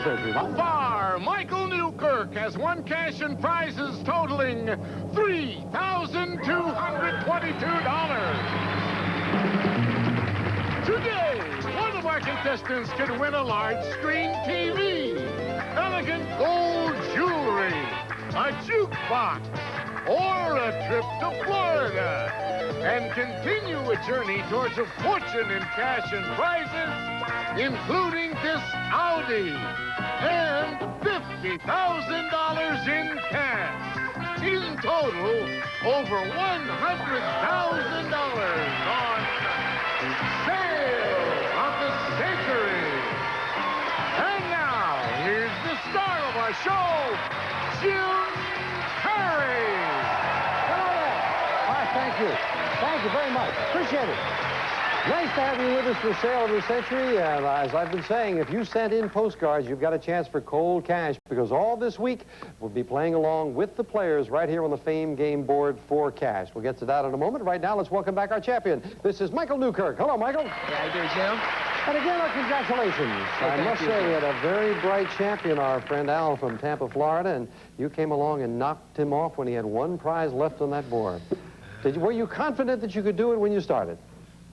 Far, Michael Newkirk has won cash and prizes totaling $3,222. Today, one of our contestants could win a large screen TV, elegant gold jewelry, a jukebox, or a trip to Florida, and continue a journey towards a fortune in cash and prizes, including this Audi and $50,000 in cash. In total, over $100,000 on Sale of the Century. And now, here's the star of our show, Jim Carrey. Hello there. All right, thank you. Thank you very much. Appreciate it. Nice to have you with us for Sale of the Century. As I've been saying, if you sent in postcards, you've got a chance for cold cash, because all this week we'll be playing along with the players right here on the Fame game board for cash. We'll get to that in a moment. Right now, let's welcome back our champion. This is Michael Newkirk. Hello, Michael. Yeah, how you doing, Jim? And again, our congratulations. I must say, we had a very bright champion, our friend Al from Tampa, Florida, and you came along and knocked him off when he had one prize left on that board. Were you confident that you could do it when you started?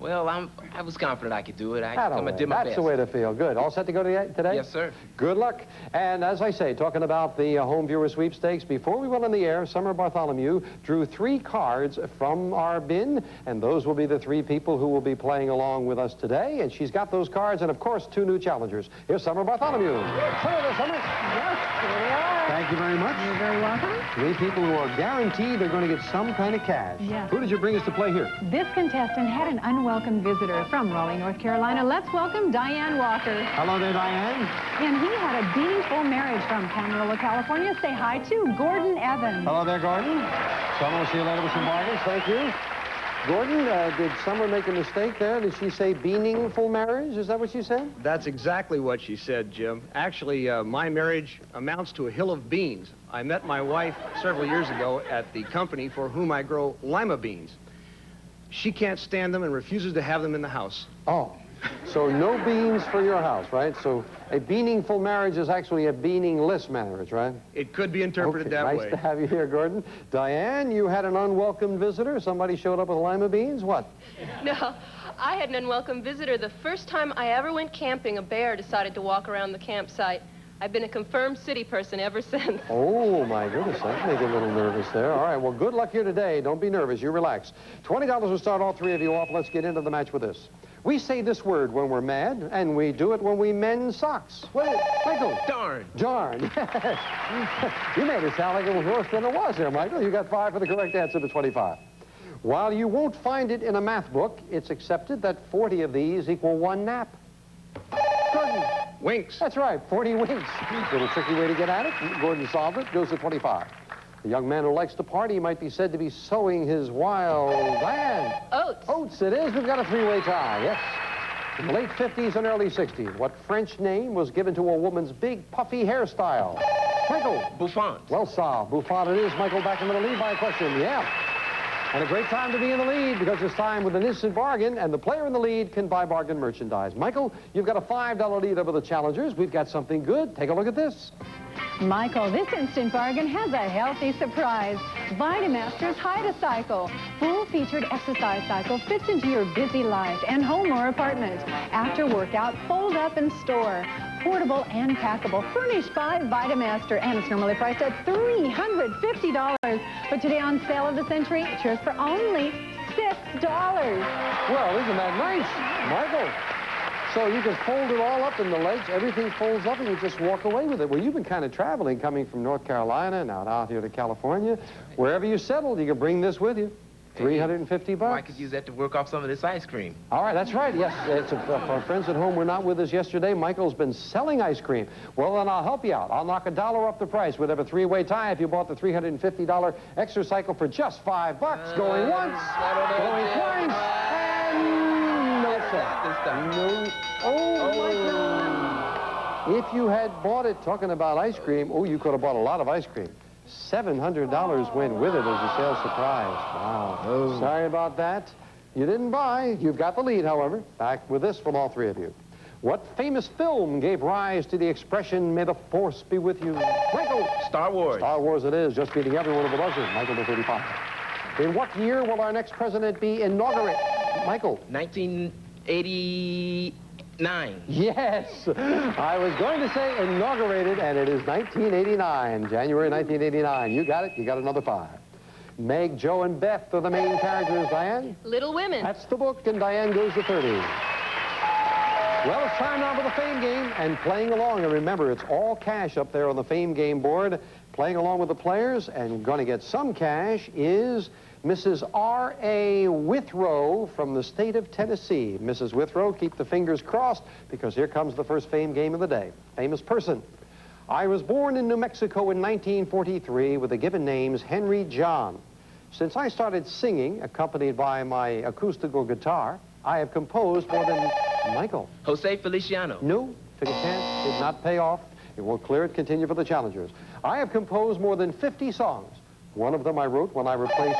Well, I was confident I could do it. I did my best. That's the way to feel. Good. All set to go today? Yes, sir. Good luck. And as I say, talking about the Home Viewer Sweepstakes, before we went on the air, Summer Bartholomew drew 3 cards from our bin, and those will be the 3 people who will be playing along with us today. And she's got those cards, and of course, 2 new challengers. Here's Summer Bartholomew. Hello there, Summer. Yes, here we are. Thank you very much. You're very welcome. 3 people who are guaranteed they're going to get some kind of cash. Yes. Who did you bring us to play here? This contestant had an unwelcome visitor from Raleigh, North Carolina. Let's welcome Diane Walker. Hello there, Diane. And he had a meaningful marriage from Camarillo, California. Say hi to Gordon Evans. Hello there, Gordon. Summer, we'll see you later with some bargains. Thank you. Gordon, did Summer make a mistake there? Did she say meaningful marriage? Is that what she said? That's exactly what she said, Jim. Actually, my marriage amounts to a hill of beans. I met my wife several years ago at the company for whom I grow lima beans. She can't stand them and refuses to have them in the house. Oh, so no beans for your house, right? So a meaningful marriage is actually a meaningless marriage, right? It could be interpreted that nice way. To have you here, Gordon. Diane, you had an unwelcome visitor. Somebody showed up with lima beans. What? No, I had an unwelcome visitor. The first time I ever went camping, a bear decided to walk around the campsite. I've been a confirmed city person ever since. Oh, my goodness. That make you a little nervous there. All right, well, good luck here today. Don't be nervous. You relax. $20 will start all 3 of you off. Let's get into the match with this. We say this word when we're mad, and we do it when we mend socks. Wait, Michael. Darn. Darn. You made it sound like it was worse than it was there, Michael. You got 5 for the correct answer to 25. While you won't find it in a math book, it's accepted that 40 of these equal 1 nap. Gordon. Winks. That's right, 40 winks. Little tricky way to get at it. Gordon solved it, goes to 25. A young man who likes to party might be said to be sowing his wild land. Oats. Oats it is. We've got a 3-way tie, yes. In the late 50s and early 60s, what French name was given to a woman's big, puffy hairstyle? Michael. Buffon. Well solved. Buffon it is. Michael back into the lead by a question. Yeah. And a great time to be in the lead, because it's time with an instant bargain, and the player in the lead can buy bargain merchandise. Michael, you've got a $5 lead over the challengers. We've got something good. Take a look at this. Michael, this instant bargain has a healthy surprise. Vitamaster's Hide-A-Cycle. Full-featured exercise cycle fits into your busy life and home or apartment. After workout, fold up and store. Portable and packable, furnished by Vitamaster, and it's normally priced at $350. But today on Sale of the Century, it's yours for only $6. Well, isn't that nice, Michael? So you can fold it all up in the legs, everything folds up, and you just walk away with it. Well, you've been kind of traveling, coming from North Carolina and out here to California. Wherever you settled, you can bring this with you. $350. I could use that to work off some of this ice cream. All right, that's right. Yes, it's for our friends at home who were not with us yesterday. Michael's been selling ice cream. Well, then I'll help you out. I'll knock $1 off the price. We'd have a 3-way tie if you bought the $350 exercycle for just $5. Going once, going twice, and no sir. No. Oh, my God. If you had bought it, talking about ice cream, oh, you could have bought a lot of ice cream. $700 went with it as a sales surprise. Wow. Oh. Sorry about that. You didn't buy. You've got the lead, however. Back with this from all 3 of you. What famous film gave rise to the expression, "May the Force be with you"? Michael. Star Wars. Star Wars it is, just beating everyone at the buzzer. Michael to 35. In what year will our next president be inaugurated? Michael. 1989. Yes, I was going to say inaugurated, and it is 1989, January 1989. You got it. You got another 5. Meg, Joe, and Beth are the main characters. Diane? Little Women. That's the book, and Diane goes to 30. Well, it's time now for the Fame Game, and playing along, and remember, it's all cash up there on the Fame Game board. Playing along with the players, and going to get some cash, is Mrs. R.A. Withrow from the state of Tennessee. Mrs. Withrow, keep the fingers crossed, because here comes the first Fame Game of the day. Famous person. I was born in New Mexico in 1943 with the given names Henry John. Since I started singing, accompanied by my acoustical guitar, I have composed more than... Michael. Jose Feliciano. No, took a chance, did not pay off. It won't clear it, continue for the challengers. I have composed more than 50 songs. One of them I wrote when I replaced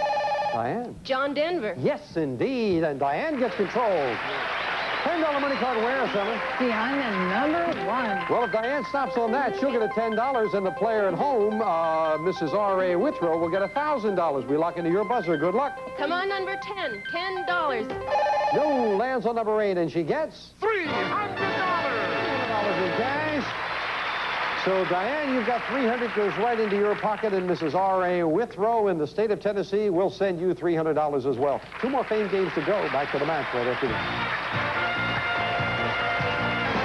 Diane. John Denver. Yes, indeed, and Diane gets control. $10 money card where, Summer? Beyond the number 1. Well, if Diane stops on that, she'll get a $10, and the player at home, Mrs. R.A. Withrow, will get $1,000. We lock into your buzzer. Good luck. Come on, number 10. $10. No, lands on number 8, and she gets... $300. $300 in cash. So, Diane, you've got $300 goes right into your pocket, and Mrs. R.A. Withrow in the state of Tennessee will send you $300 as well. 2 more Fame Games to go. Back to the match right after this.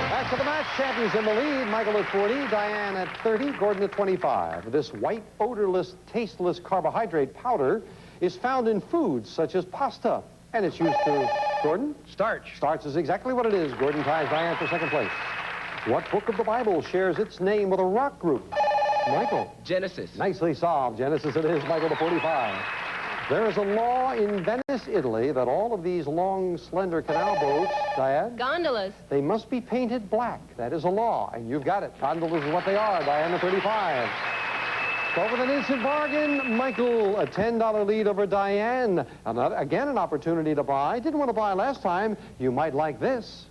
Back to the match. Champions in the lead. Michael at 40, Diane at 30, Gordon at 25. This white, odorless, tasteless carbohydrate powder is found in foods such as pasta, and it's used to... Gordon? Starch. Starch is exactly what it is. Gordon ties Diane for second place. What book of the Bible shares its name with a rock group? Michael. Genesis. Nicely solved. Genesis it is. Michael to 45. There is a law in Venice, Italy, that all of these long, slender canal boats, Diane? Gondolas. They must be painted black. That is a law, and you've got it. Gondolas is what they are. Diane to 35. Go with an instant bargain. Michael, a $10 lead over Diane. Again, an opportunity to buy. Didn't want to buy last time. You might like this.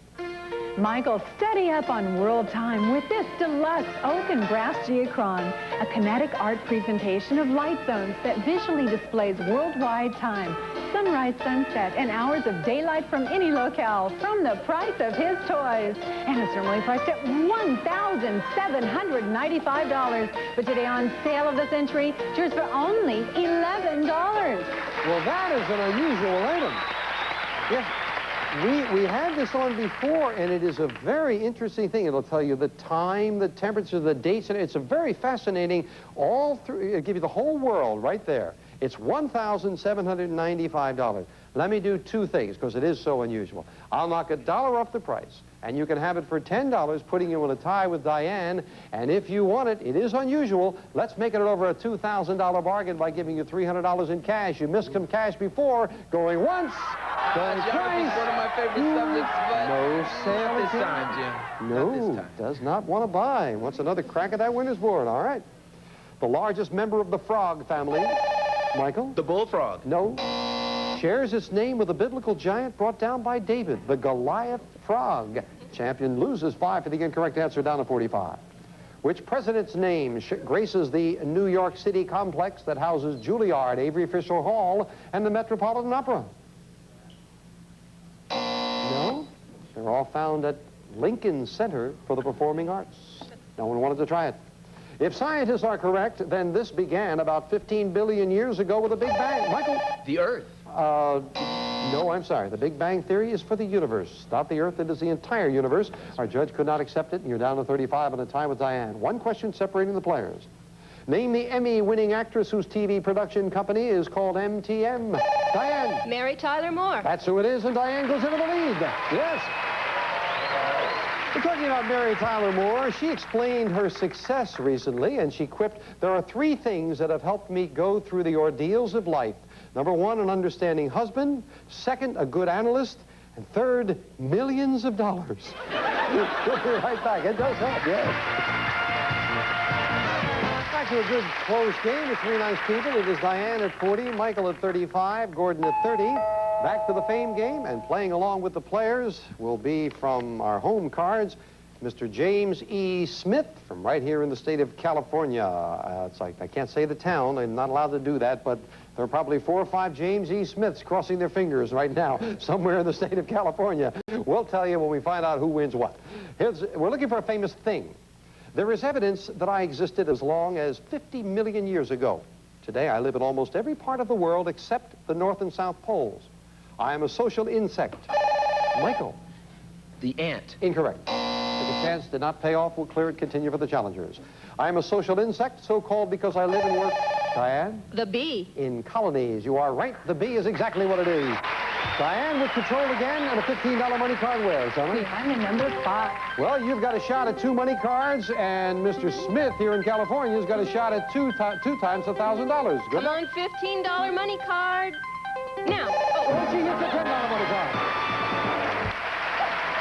Michael, study up on world time with this deluxe oak and brass geochron, a kinetic art presentation of light zones that visually displays worldwide time, sunrise, sunset, and hours of daylight from any locale, from the price of his toys. And it's normally priced at $1,795. But today on Sale of the Century, it's yours for only $11. Well, that is an unusual item. Yes. We had this on before, and it is a very interesting thing. It'll tell you the time, the temperature, the dates, and it's a very fascinating, all through, it'll give you the whole world right there. It's $1,795. Let me do 2 things, because it is so unusual. I'll knock $1 off the price, and you can have it for $10, putting you in a tie with Diane. And if you want it, it is unusual. Let's make it over a $2,000 bargain by giving you $300 in cash. You missed some cash before. Going once, going twice. One of my favorite subjects, but no sale not this again. time, Jim. No, Not this time. does not want to buy. Wants another crack at that winner's board. All right. The largest member of the frog family, Michael? The bullfrog. No. Shares its name with a biblical giant brought down by David, the Goliath frog. Champion loses 5 for the incorrect answer, down to 45. Which president's name graces the New York City complex that houses Juilliard, Avery Fisher Hall, and the Metropolitan Opera? No? They're all found at Lincoln Center for the Performing Arts. No one wanted to try it. If scientists are correct, then this began about 15 billion years ago with a Big Bang. Michael? The Earth. No, I'm sorry. The Big Bang Theory is for the universe. Not the Earth, it is the entire universe. Our judge could not accept it, and you're down to 35 on a tie with Diane. 1 question separating the players. Name the Emmy-winning actress whose TV production company is called MTM. Diane. Mary Tyler Moore. That's who it is, and Diane goes into the lead. Yes. We're talking about Mary Tyler Moore. She explained her success recently, and she quipped, there are 3 things that have helped me go through the ordeals of life. Number 1, an understanding husband. 2nd, a good analyst. And 3rd, millions of dollars. We'll be right back. It does help, yes. Back to a good close game with 3 nice people. It is Diane at 40, Michael at 35, Gordon at 30. Back to the fame game, and playing along with the players will be from our home cards, Mr. James E. Smith from right here in the state of California. It's like, I can't say the town, I'm not allowed to do that, but there are probably 4 or 5 James E. Smiths crossing their fingers right now somewhere in the state of California. We'll tell you when we find out who wins what. We're looking for a famous thing. There is evidence that I existed as long as 50 million years ago. Today, I live in almost every part of the world except the North and South Poles. I am a social insect. Michael. The ant. Incorrect. If the chance did not pay off, we'll clear it, continue for the challengers. I am a social insect, so called because I live and work. Diane? The bee. In colonies. You are right. The bee is exactly what it is. Diane with control again and a $15 money card where, Summer? I'm in number 5. Well, you've got a shot at 2 money cards, and Mr. Smith here in California has got a shot at two times $1,000. Good Come luck. on, $15 money card. Now. Oh, she gets a $10 money card.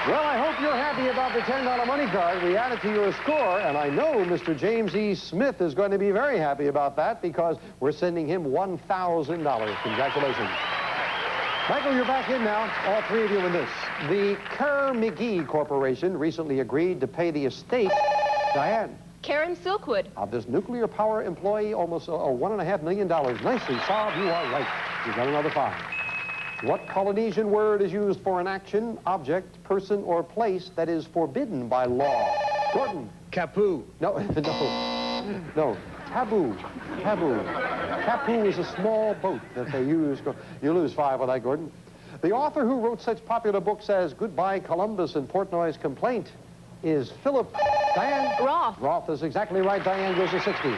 Well, I hope you're happy about the $10 money card. We add it to your score, and I know Mr. James E. Smith is going to be very happy about that because we're sending him $1,000. Congratulations. Michael, you're back in now, all 3 of you in this. The Kerr-McGee Corporation recently agreed to pay the estate, Diane, Karen Silkwood. of this nuclear power employee almost $1.5 million. Nicely solved. You are right. You've got another 5. What Polynesian word is used for an action, object, person, or place that is forbidden by law? Gordon. Kapoo. No, no. Taboo. Taboo. Kapoo is a small boat that they use. You lose 5 with that, Gordon. The author who wrote such popular books as Goodbye Columbus and Portnoy's Complaint is Philip. Diane? Roth. Roth is exactly right. Diane goes to 60.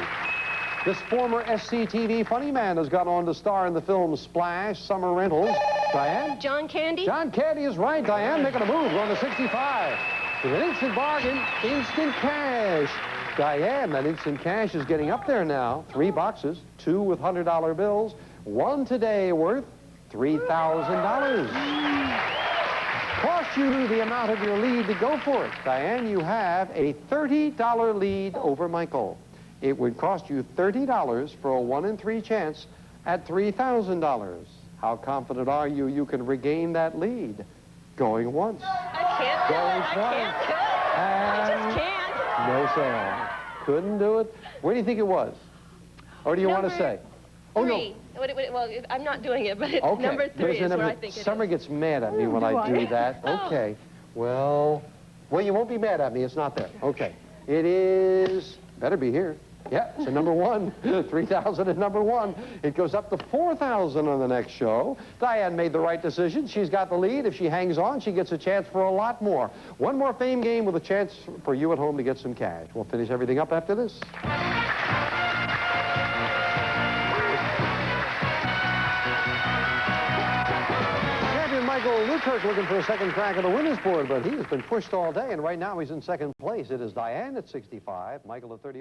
This former SCTV funny man has gone on to star in the film Splash, Summer Rentals. Diane? John Candy. John Candy is right. Diane making a move, going to 65. With an instant bargain, instant cash. Diane, that instant cash is getting up there now. 3 boxes, 2 with $100 bills, 1 today worth $3,000. Cost you the amount of your lead to go for it. Diane, you have a $30 lead over Michael. It would cost you $30 for a 1 in 3 chance at $3,000. How confident are you can regain that lead? Going once. I can't do Going it. I twice. can't do it. I just can't. No sale. Couldn't do it. Where do you think it was? Or do you want to say? Oh, no. 3. Well, I'm not doing it, but Okay. number 3 is where I think it Summer is. gets mad at me when I do that. Okay. Well, you won't be mad at me. It's not there. Okay. It is, better be here. Yeah, so number 1, 3,000 at number 1. It goes up to 4,000 on the next show. Diane made the right decision. She's got the lead. If she hangs on, she gets a chance for a lot more. One more fame game with a chance for you at home to get some cash. We'll finish everything up after this. Champion Michael Newkirk looking for a second crack at the winner's board, but he has been pushed all day, and right now he's in second place. It is Diane at 65, Michael at 30.